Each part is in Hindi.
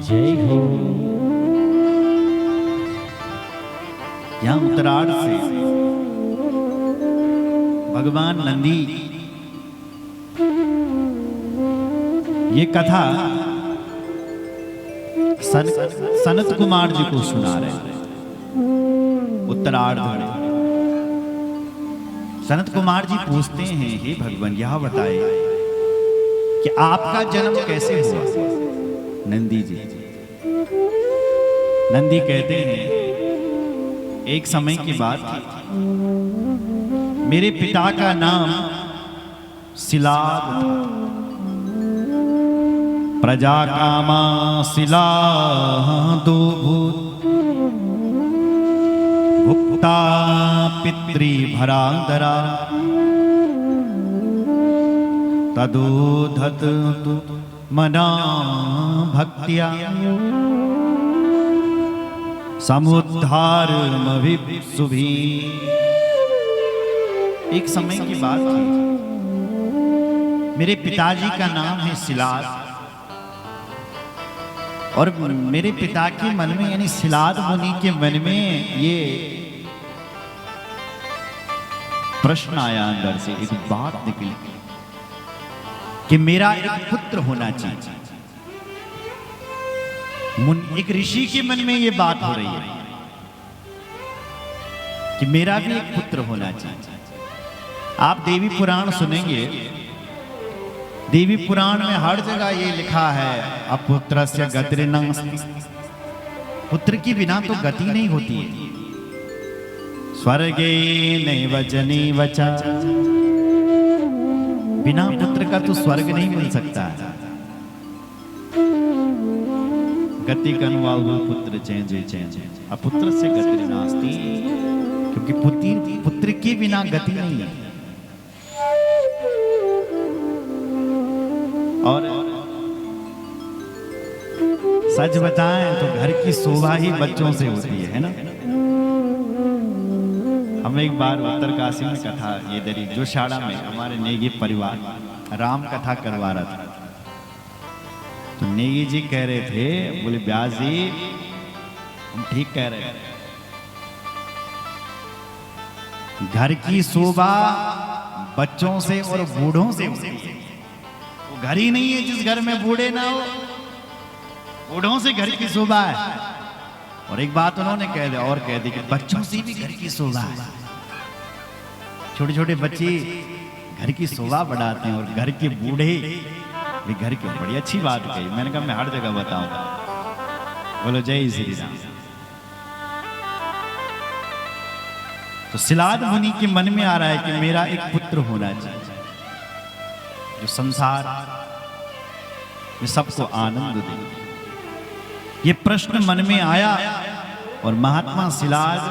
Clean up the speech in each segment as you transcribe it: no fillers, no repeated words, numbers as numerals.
जय हो। यहां उत्तरार्ध से भगवान नंदी ये कथा सनत कुमार जी को सुना रहे हैं। उत्तरार्ध में सनत कुमार जी पूछते हैं, हे भगवान यह बताए कि आपका जन्म कैसे हुआ। नंदी जी नंदी कहते हैं, एक समय की बात थी, मेरे पिता का नाम सिलाद था। प्रजा कामा सिलादो भूत भुक्ता पितृ भरांतरा तदोधत मना भक्त्या समुद्धारमभिप्सुभि। एक समय की बात थी, मेरे पिताजी का नाम है सिलाद और मेरे पिता के मन में यानी सिलाद मुनि के मन में ये प्रश्न आया, अंदर से एक बात निकली कि मेरा एक पुत्र होना चाहिए। एक ऋषि के मन में ये बात हो रही है कि मेरा भी एक पुत्र होना चाहिए। आप देवी पुराण सुनेंगे, देवी पुराण में हर जगह ये लिखा है, अपुत्रस्य गतिर्नास्ति, पुत्र की बिना तो गति नहीं होती है। स्वर्गे नैव जनेव च, बिना पुत्र का तो स्वर्ग नहीं मिल सकता है। गति कन्वाउ पुत्र चेंजे चेंजे, अपुत्र से गति नास्ति, क्योंकि पुत्र के बिना गति नहीं है। और सच बताएं तो घर की शोभा ही बच्चों से होती है ना। हम एक बार उत्तरकाशी में कथा ये दरी जोशाड़ा में हमारे नेगी परिवार राम कथा करवा रहा था, तो नेगी जी कह रहे थे, बोले व्यास जी हम ठीक कह रहे हैं, घर की शोभा बच्चों से और बूढ़ों से होती है। वो घर ही नहीं है जिस घर में बूढ़े ना हो, बूढ़ों से घर की शोभा है। और एक बात उन्होंने कह दी और कह दी कि बच्चों से भी घर की शोभा है। छोटे छोटे बच्चे घर की शोभा बढ़ाते हैं और घर के बूढ़े भी घर की। बड़ी अच्छी बात कही, मैंने कहा मैं हर जगह बताऊंगा। बोलो जय श्री राम। तो सिलाद मुनि के मन में आ रहा है कि मेरा एक पुत्र होना चाहिए जो संसार में सबको आनंद दे। ये प्रश्न मन में आया और महात्मा सिलाद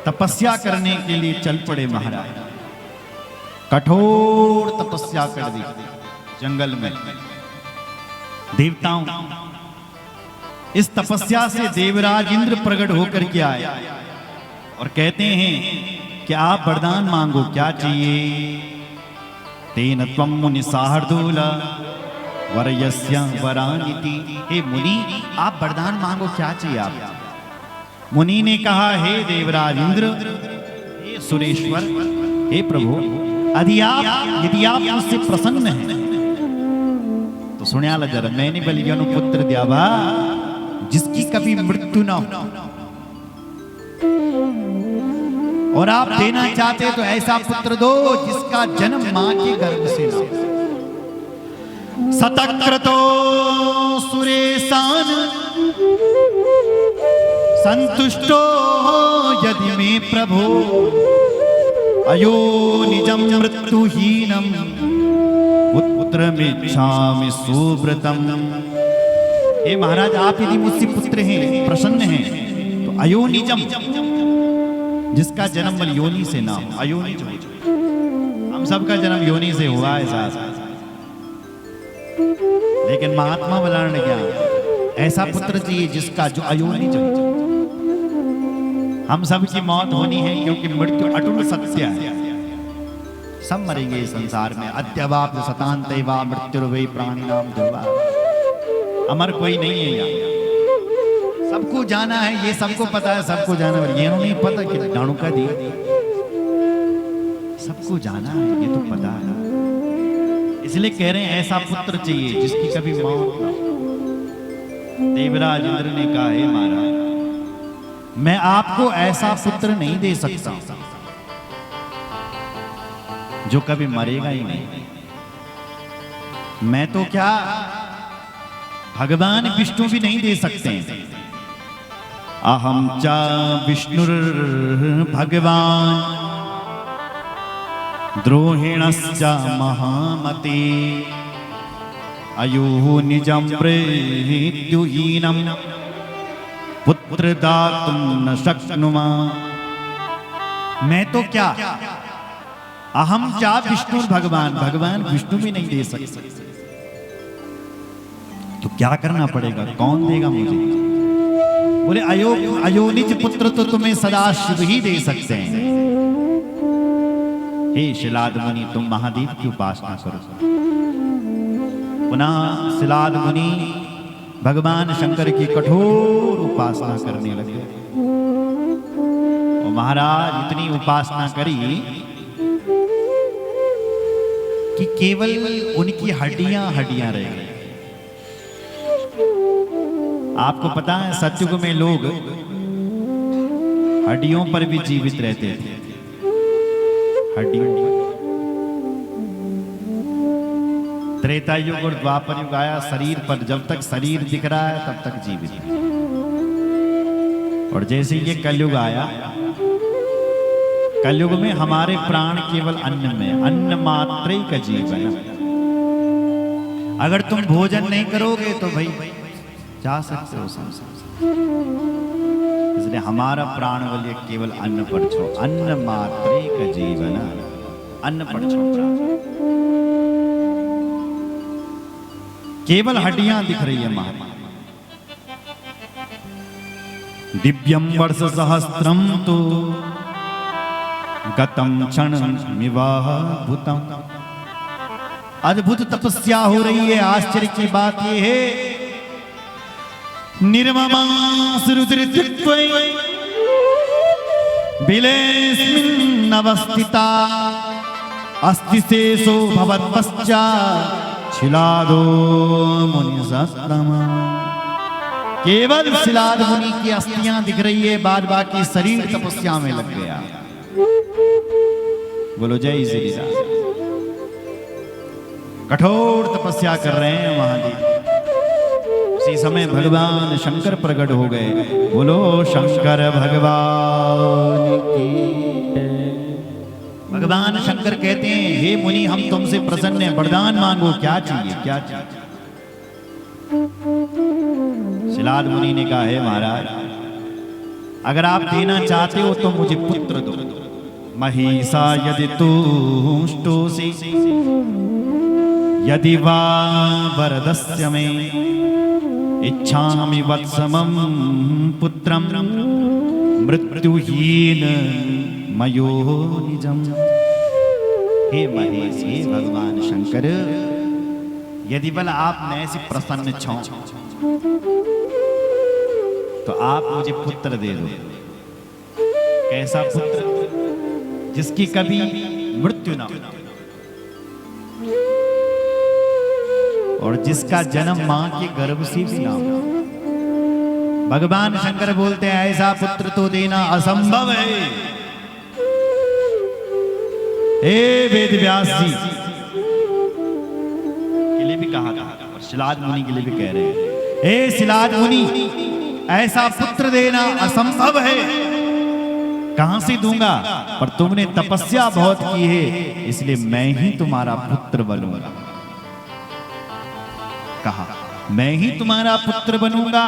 तपस्या करने के लिए चल पड़े। महाराज कठोर तपस्या कर दी जंगल में देवताओं। इस तपस्या से देवराज इंद्र प्रकट होकर के आए और कहते हैं कि आप वरदान मांगो, क्या चाहिए। तेन त्वं मुनि सार्दूला वरयस्य वरानिति। हे मुनि आप वरदान मांगो, क्या चाहिए आप। मुनि ने कहा, हे देवराज इंद्र, हे सुरेश्वर, हे प्रभु, यदि आप मुझसे प्रसन्न हैं तो सुनिया जरा, मैंने बलियनु पुत्र द्यावा जिसकी कभी मृत्यु ना हो, और आप देना चाहते तो ऐसा पुत्र दो जिसका जन्म मां के गर्भ से ना हो। सतक्रतो सुरेशान संतुष्टो यदि मे प्रभो अयो निजं मृत्युहीनम पुत्रमिच्छामि सुव्रतम। हे महाराज आप यदि मुझसे पुत्र हैं, प्रसन्न हैं, तो अयो निजम, जिसका जन्म बल योनि से ना हो। अयोनि जो हम सबका जन्म योनि से हुआ है साहब, लेकिन महात्मा बलान क्या ऐसा पुत्र चाहिए जिसका जो अयोनि जो। हम सब की मौत होनी है क्योंकि मृत्यु अटूट सत्य है, सब मरेंगे इस संसार में। अद्यवाप सतांते वा मृत्युर्वै प्राणिनाम दुर्वा। अमर कोई नहीं है यहाँ। सबको जाना है, ये सबको पता है, सबको जाना है। ये नहीं पता कि डाणुका दी, सबको जाना है, ये तो पता है। इसलिए कह रहे हैं ऐसा पुत्र चाहिए जिसकी कभी मौत ना हो। देवराज इंद्र ने कहा, हे महाराज, मैं आपको ऐसा पुत्र नहीं दे सकता जो कभी मरेगा ही नहीं। मैं तो क्या, भगवान विष्णु भी नहीं दे सकते। अहम चा विष्णुर भगवान द्रोहिणश्च महामते अयो निजं मृत्युहीनं पुत्र दातुं न शक्नुमा। मैं तो क्या, अहम चा विष्णु भगवान, भगवान विष्णु भी नहीं दे सकते। तो क्या करना पड़ेगा, कौन देगा मुझे? बोले अयोनिज पुत्र तो तुम्हें सदाशिव ही दे सकते हैं। हे शिलाद मुनि, तुम महादेव की उपासना करो। पुनः शिलाद मुनि भगवान शंकर की कठोर उपासना करने लगे। और महाराज इतनी उपासना करी कि केवल उनकी हड्डियां हड्डियां रह गई। आपको पता है सतयुग में लोग हड्डियों पर भी जीवित रहते थे, हड्डियों पर। त्रेता युग और द्वापर युग आया, शरीर पर, जब तक शरीर दिख रहा है तब तक जीवित है। और जैसे ये कलयुग आया, कलयुग में हमारे प्राण केवल अन्न में, अन्न मात्र का जीवन। अगर तुम भोजन नहीं करोगे तो भाई जा सकते हो संसार। इसलिए हमारा प्राण बल केवल अन्न पर छो, अन्न मात्र का जीवन, अन्न पर छो प्राण। केवल हड्डियां दिख रही है मां। दिव्यम वर्ष सहस्त्रम तो गतम क्षणमिवाभूतम। अद्भुत तपस्या हो रही है। आश्चर्य की बात यह है, निर्ममासुरुद्रित्वै बिलेऽस्मिन्नवस्थिता अस्ति शेषो भवत्पश्चात् शिलादो मुनिसत्तमा। केवल शिलाद मुनि की अस्थियां दिख रही है, बाद बाकी शरीर तपस्या में लग गया। बोलो जय श्री राम। कठोर तपस्या कर रहे हैं महादेव। उसी समय भगवान शंकर प्रकट हो गए। बोलो शंकर भगवान की। भगवान शंकर कहते हैं, हे मुनि, हम तुमसे प्रसन्न हैं, वरदान मांगो, क्या चाहिए, क्या चाहिए? शिलाद मुनि ने कहा, हे महाराज, अगर आप देना चाहते हो तो मुझे पुत्र दो। महिषा यदि तुष्टोसि यदि वा वरदस्य मे इच्छामि वत्समं पुत्रं मृत्युहीन मयो निजम। हे महेश, हे भगवान शंकर, यदि बल आप नए से प्रसन्न छो तो आप मुझे पुत्र दे दो। कैसा पुत्र? जिसकी कभी मृत्यु ना हो और जिसका जन्म मां के गर्भ से भी ना हो। भगवान शंकर बोलते हैं, ऐसा पुत्र तो देना असंभव है। हे वेद व्यास जी के लिए भी कहा था और शिलाद मुनि के लिए भी कह रहे हैं, हे शिलाद मुनि, ऐसा पुत्र देना असंभव है। कहां से दूंगा? पर तुमने तपस्या बहुत की है, इसलिए मैं ही तुम्हारा पुत्र बनूंगा। कहा, मैं ही तुम्हारा पुत्र बनूंगा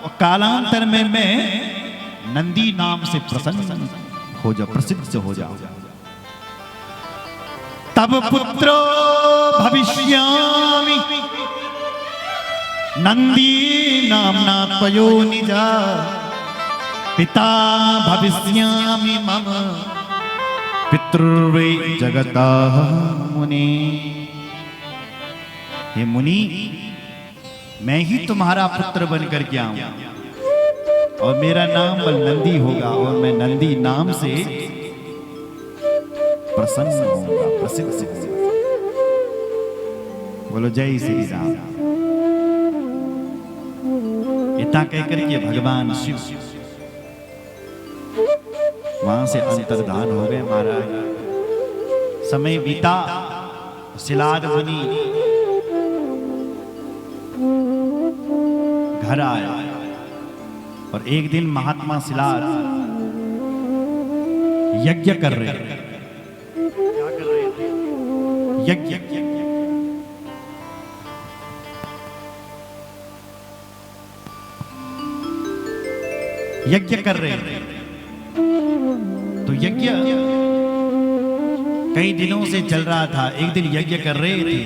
और कालांतर में मैं नंदी नाम से प्रसन्न हो जाओ, प्रसिद्ध हो जाओ। तब पुत्रो भविष्यामि नंदी नामना त्वयो निजा पिता भविष्यामि मम पितृर्वै जगतः मुनि। हे मुनि, मैं ही तुम्हारा पुत्र बन करके आऊं और मेरा नाम बलनंदी होगा और मैं नंदी नाम से प्रसन्न होगा, प्रसिद्ध होगा। बोलो जय श्री राम। इतना कहकर के भगवान शिव वहां से अंतर्धान हो गए महाराज। समय बीता, सिलाद मुनि घर आया और एक दिन महात्मा सिलाद यज्ञ कर रहे थे। क्या कर रहे थे? यज्ञ कर रहे थे। तो यज्ञ कई दिनों से चल रहा था। एक दिन यज्ञ कर रहे थे।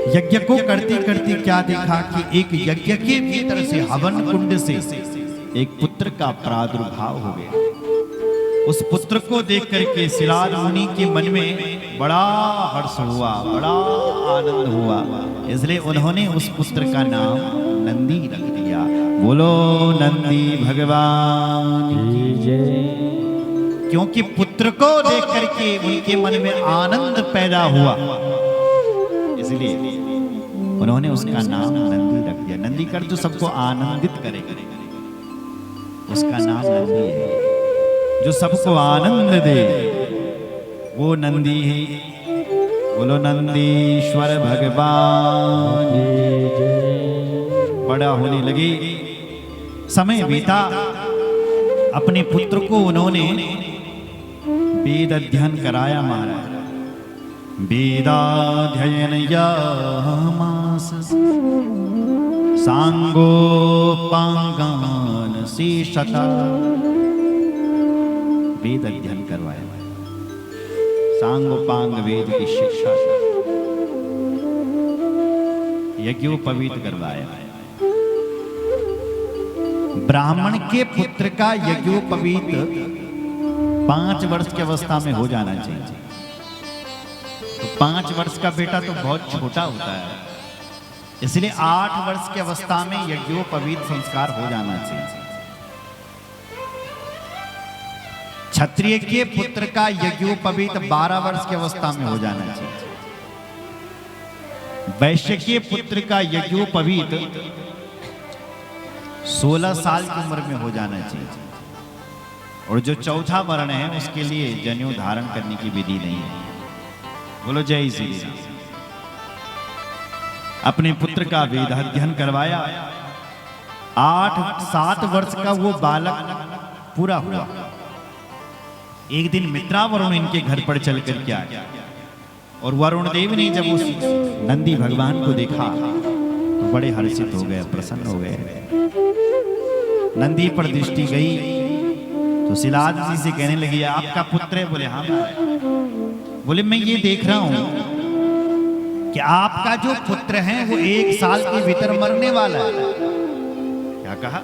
यज्ञ को करते करते क्या देखा कि एक यज्ञ के भीतर से हवन कुंड से एक पुत्र का प्रादुर्भाव हो गया। उस पुत्र को देख करके सिलाद मुनि के मन में बड़ा हर्ष हुआ, बड़ा आनंद हुआ। इसलिए उन्होंने उस पुत्र का नाम नंदी रख दिया। बोलो नंदी भगवान की जय। क्योंकि पुत्र को देख करके उनके मन में आनंद पैदा हुआ, इसलिए उन्होंने उसका नाम नंदी रख दिया। नंदी कर जो सबको आनंदित करे, उसका नाम नंदी है। जो सबको आनंद दे वो नंदी है। बोलो नंदीश्वर भगवान। बड़ा होने लगे, समय बीता। अपने पुत्र को उन्होंने वेद अध्ययन कराया महाराज। वेदाध्ययन यामास सांगोपांगान शेषता। वेद अध्ययन करवाया, सांगोपांग वेद की शिक्षा, यज्ञोपवीत करवाया। ब्राह्मण के पुत्र का यज्ञोपवीत 5 वर्ष की अवस्था में हो जाना चाहिए। तो 5 वर्ष का बेटा तो बहुत छोटा होता है, इसलिए 8 वर्ष की अवस्था में यज्ञोपवीत संस्कार हो जाना चाहिए। क्षत्रिय के पुत्र का यज्ञोपवीत 12 वर्ष की अवस्था में हो जाना चाहिए। वैश्य के पुत्र का यज्ञोपवीत 16 साल की उम्र में हो जाना चाहिए। और जो चौथा वर्ण है उसके लिए जनेऊ धारण करने की विधि नहीं है। बोलो जय श्री राम। अपने पुत्र का वेद अध्ययन करवाया। 7 वर्ष का वो बालक पूरा हुआ। एक दिन मित्रा वरुण इनके घर पर चल करके आया और वरुण देव ने जब उस नंदी भगवान को देखा तो बड़े हर्षित हो गए, प्रसन्न हो गए। नंदी पर दृष्टि गई तो सिलाद जी से कहने लगी, आपका पुत्र है? बोले हाँ। बोले मैं ये देख रहा हूं कि आपका जो पुत्र है वो 1 साल के भीतर मरने वाला है। क्या कहा?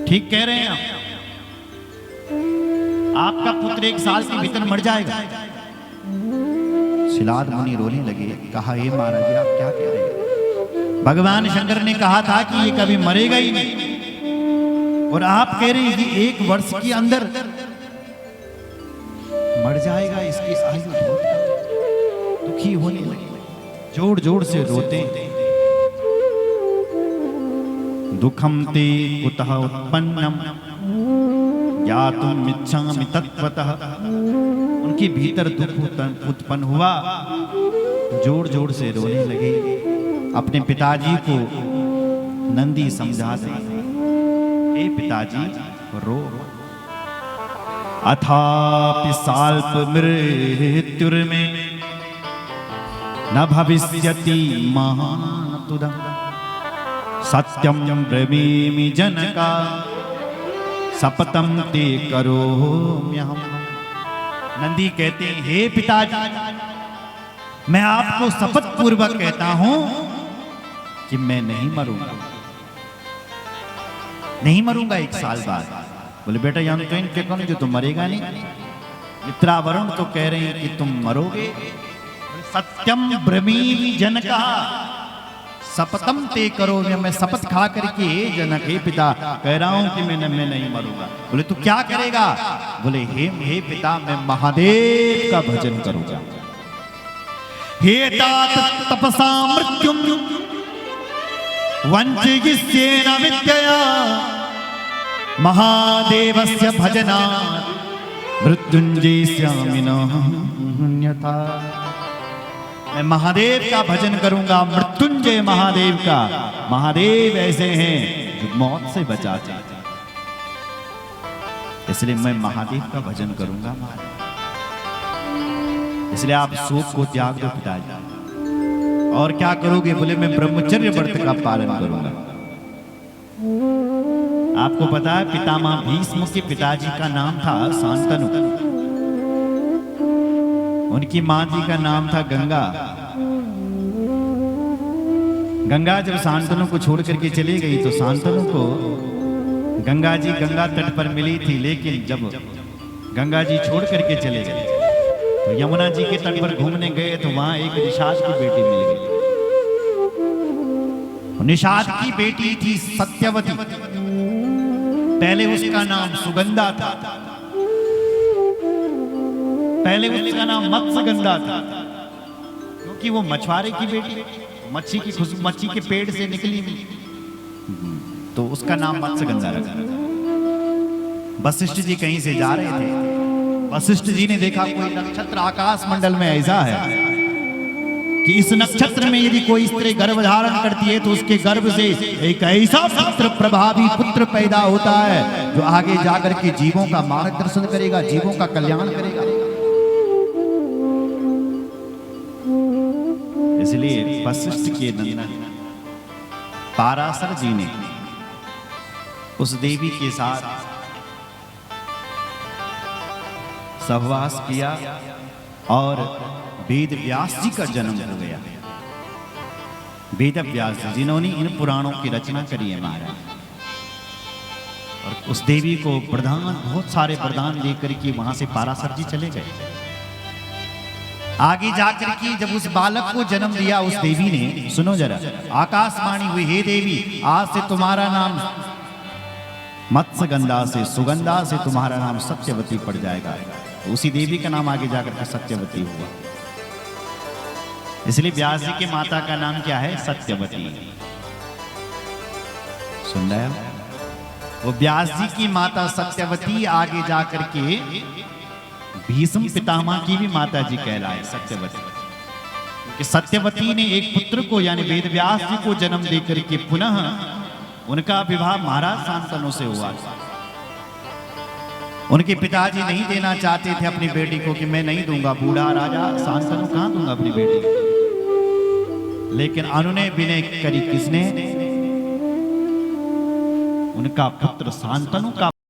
ठीक कह रहे हैं आप। आपका पुत्र 1 साल के भीतर मर जाएगा। सिलाद मुनि रोने लगे। कहा, हे महाराज आप क्या कह रहे हैं? भगवान शंकर ने कहा था कि ये कभी मरेगा ही नहीं, और आप कह रहे हैं कि 1 वर्ष के अंदर मर जाएगा। इसकी आयु बहुत कम। दुखी होने लगे, जोर जोर से रोते। दुखम ते कुतः उत्पन्नम ज्ञातुम इच्छामि तत्वतः। उनके भीतर दुख उत्पन्न हुआ, जोर जोर से रोने लगे। अपने पिताजी को नंदी समझा दे, हे पिताजी रो। अथापि साल्प मृत्युर्मे न भविष्यति महानतुदं सत्यम ब्रवीमि जनका सपतम ते करोम्यहम्। नंदी कहते हैं, हे पिताजी मैं आपको शपथ पूर्वक कहता हूं कि मैं नहीं मरूंगा, नहीं मरूंगा 1 साल बाद। बोले बेटा यहाँ तो इनके कौन जो तुम मरेगा नहीं। मित्रा वरुण तो कह रहे हैं कि तुम मरोगे। सत्यम ब्रवीमि जनका, शपथम ते करो, मैं शपथ खा करके जनक हे पिता कह रहा हूं कि मैं नहीं मरूंगा। बोले तू क्या करेगा? बोले हे पिता मैं महादेव का भजन करूंगा। हे तात तपसा मृत्युम वंचिष्येन विद्यया महादेवस्य भजनात् मृत्युंजयस्यामि अन्यथा। मैं महादेव का भजन करूंगा, मृत्युंजय महादेव का। महादेव ऐसे हैं जो मौत से बचाते हैं, इसलिए मैं महादेव का भजन करूंगा। इसलिए आप शोक को त्याग दो पिताजी। और क्या करोगे? बोले मैं ब्रह्मचर्य व्रत का पालन करूंगा। आपको पता है पितामह भीष्म के पिताजी का नाम था शांतनु, उनकी मां जी का नाम था गंगा। गंगा जब शांतनु को छोड़ करके चली गई तो शांतनु को गंगा जी गंगा तट पर मिली थी, लेकिन जब गंगा जी छोड़ करके चले गए तो यमुना जी के तट पर घूमने गए तो वहां एक निषाद की बेटी मिल गई। निषाद की बेटी थी सत्यवती, पहले उसका नाम सुगंधा था, पहले उसका नाम मत्स्यगंधा था, क्योंकि वो मछुआरे की बेटी, मच्छी की खुशबू मच्छी के पेड़ से निकली तो उसका नाम मत्स्यगंधा रखा। वशिष्ठ जी कहीं से जा रहे थे, वशिष्ठ जी ने देखा कोई नक्षत्र आकाश मंडल में ऐसा है कि इस नक्षत्र में यदि कोई स्त्री गर्भ धारण करती है तो उसके गर्भ से एक ऐसा पुत्र प्रभावी पुत्र पैदा होता है जो आगे जाकर के जीवों का मार्गदर्शन करेगा, जीवों का कल्याण करेगा। इसलिए वशिष्ठ के नंदन पाराशर जी ने उस देवी के साथ सहवास किया और वेद व्यास जी का जन्म हो गया। वेद व्यास जी जिन्होंने इन पुराणों की रचना करी है महाराज, और उस देवी को वरदान, बहुत सारे वरदान देकर के वहां से पाराशर जी चले गए। आगे जाकर के जब उस बालक को जन्म दिया उस देवी ने, सुनो जरा, आकाशवाणी हुई, हे देवी आज से तुम्हारा नाम मत्स्यगंधा से सुगंधा से तुम्हारा नाम सत्यवती पड़ जाएगा। उसी देवी का नाम आगे जाकर के सत्यवती हुआ। इसलिए व्यास जी के माता का नाम क्या है? सत्यवती। सुन रहे हो? वो व्यास जी की माता सत्यवती आगे जाकर के भीष्म पितामह की भी माता जी कहलाए सत्यवती, क्योंकि सत्यवती ने एक पुत्र को यानी वेद व्यास जी को जन्म देकर के पुनः उनका विवाह महाराज शांतनु से हुआ। उनके पिताजी नहीं देना चाहते थे अपनी बेटी को कि मैं नहीं दूंगा, बूढ़ा राजा शांतनु कहां दूंगा अपनी बेटी को। लेकिन अनुनय विनय करी किसने? उनका पुत्र शांतनु का